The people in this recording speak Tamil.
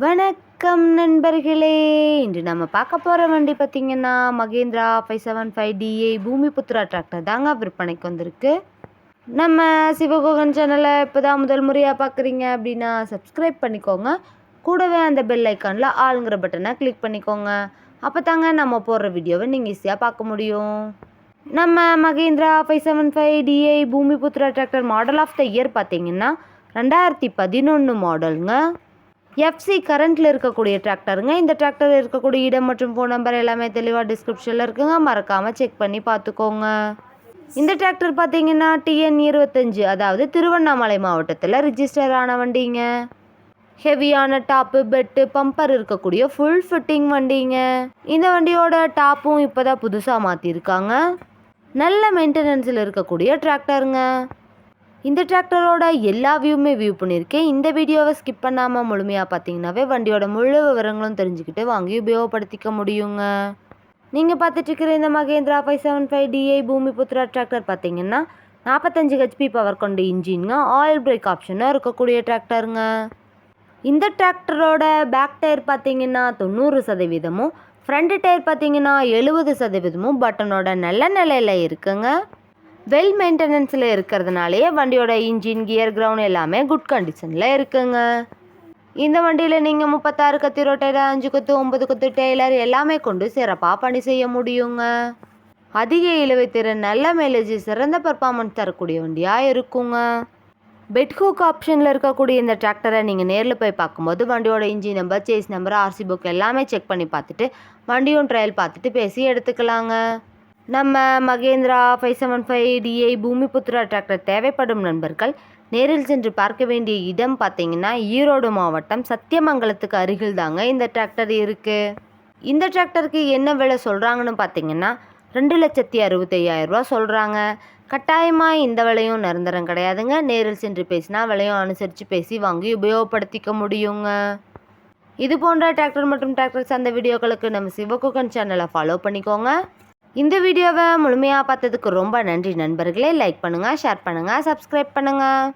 வணக்கம் நண்பர்களே. இன்று நம்ம பார்க்க போகிற வண்டி பார்த்திங்கன்னா மகேந்திரா 575DI பூமிபுத்ரா டிராக்டர் தாங்க விற்பனைக்கு வந்திருக்கு. நம்ம சிவகுகன் சேனலை இப்போ தான் முதல் முறையாக பார்க்குறீங்க அப்படின்னா சப்ஸ்கிரைப் பண்ணிக்கோங்க. கூடவே அந்த பெல் ஐக்கானில் ஆளுங்கிற பட்டனை கிளிக் பண்ணிக்கோங்க. அப்போ தாங்க நம்ம போடுற வீடியோவை நீங்கள் ஈஸியாக பார்க்க முடியும். நம்ம Mahindra 575DI Bhoomiputra tractor model of the year பார்த்திங்கன்னா 2011 மாடலுங்க. எஃப்சி கரண்ட்டில் இருக்கக்கூடிய டிராக்டருங்க. இந்த டிராக்டர் இருக்கக்கூடிய இடம் மற்றும் ஃபோன் நம்பர் எல்லாமே தெளிவாக டிஸ்கிரிப்ஷனில் இருக்குங்க. மறக்காமல் செக் பண்ணி பார்த்துக்கோங்க. இந்த டிராக்டர் பார்த்தீங்கன்னா TN 25 அதாவது திருவண்ணாமலை மாவட்டத்தில் ரிஜிஸ்டர் ஆன வண்டிங்க. ஹெவியான டாப்பு பெட்டு பம்பர் இருக்கக்கூடிய ஃபுல் ஃபிட்டிங் வண்டிங்க. இந்த வண்டியோட டாப்பும் இப்போ தான் புதுசாக மாற்றிருக்காங்க. நல்ல மெயின்டெனன்ஸில் இருக்கக்கூடிய டிராக்டருங்க. இந்த டிராக்டரோட எல்லா வியூவுமே வியூ பண்ணியிருக்கேன். இந்த வீடியோவை ஸ்கிப் பண்ணாமல் முழுமையாக பார்த்தீங்கன்னாவே வண்டியோட முழு விவரங்களும் தெரிஞ்சுக்கிட்டு வாங்கி உபயோகப்படுத்திக்க முடியுங்க. நீங்கள் பார்த்துட்ருக்கிற இந்த மகேந்திரா 575DI பூமிபுத்ரா டிராக்டர் பார்த்தீங்கன்னா 45 HP பவர் கொண்ட இன்ஜின்ங்க. ஆயில் பிரேக் ஆப்ஷனாக இருக்கக்கூடிய டிராக்டருங்க. இந்த டிராக்டரோட பேக் டயர் பார்த்தீங்கன்னா 90%, ஃப்ரண்ட் டயர் பார்த்தீங்கன்னா 70% பட்டனோட நல்ல நிலையில் இருக்குங்க. வெல் மெயின்டெனன்ஸில் இருக்கிறதுனாலே வண்டியோட இன்ஜின் கியர் கிரவுண்ட் எல்லாமே குட் கண்டிஷனில் இருக்குங்க. இந்த வண்டியில் நீங்கள் 36 கத்தி ரொட்டேட்டர், 5 கொத்து, 9 கொத்து டெய்லர் எல்லாமே கொண்டு சிறப்பாக பணி செய்ய முடியுங்க. அதிக இழுவைத்திறன், நல்ல மைலேஜ், சிறந்த பர்ஃபார்மன்ஸ் தரக்கூடிய வண்டியாக இருக்குங்க. பெட் ஹூக் ஆப்ஷனில் இருக்கக்கூடிய இந்த டிராக்டரை நீங்கள் நேரில் போய் பார்க்கும்போது வண்டியோட engine number, chassis number, RC book எல்லாமே செக் பண்ணி பார்த்துட்டு வண்டியும் ட்ரையல் பார்த்துட்டு பேசி எடுத்துக்கலாங்க. நம்ம மகேந்திரா 575DI பூமிபுத்ரா டிராக்டர் தேவைப்படும் நண்பர்கள் நேரில் சென்று பார்க்க வேண்டிய இடம் பார்த்தீங்கன்னா ஈரோடு மாவட்டம் சத்தியமங்கலத்துக்கு அருகில் தாங்க இந்த டிராக்டர் இருக்குது. இந்த டிராக்டருக்கு என்ன விலை சொல்கிறாங்கன்னு பார்த்தீங்கன்னா 2,65,000 ரூபா சொல்கிறாங்க. கட்டாயமாக இந்த விலையும் நிரந்தரம் கிடையாதுங்க. நேரில் சென்று பேசினா விலையும் அனுசரித்து பேசி வாங்கி உபயோகப்படுத்திக்க முடியுங்க. இது போன்ற டிராக்டர் மற்றும் டிராக்டர் சார்ந்த வீடியோக்களுக்கு நம்ம சிவகுகன் சேனலை ஃபாலோ பண்ணிக்கோங்க. இந்த வீடியோவை முழுமையாக பார்த்ததுக்கு ரொம்ப நன்றி நண்பர்களே. லைக் பண்ணுங்கள், ஷேர் பண்ணுங்கள், சப்ஸ்கிரைப் பண்ணுங்கள்.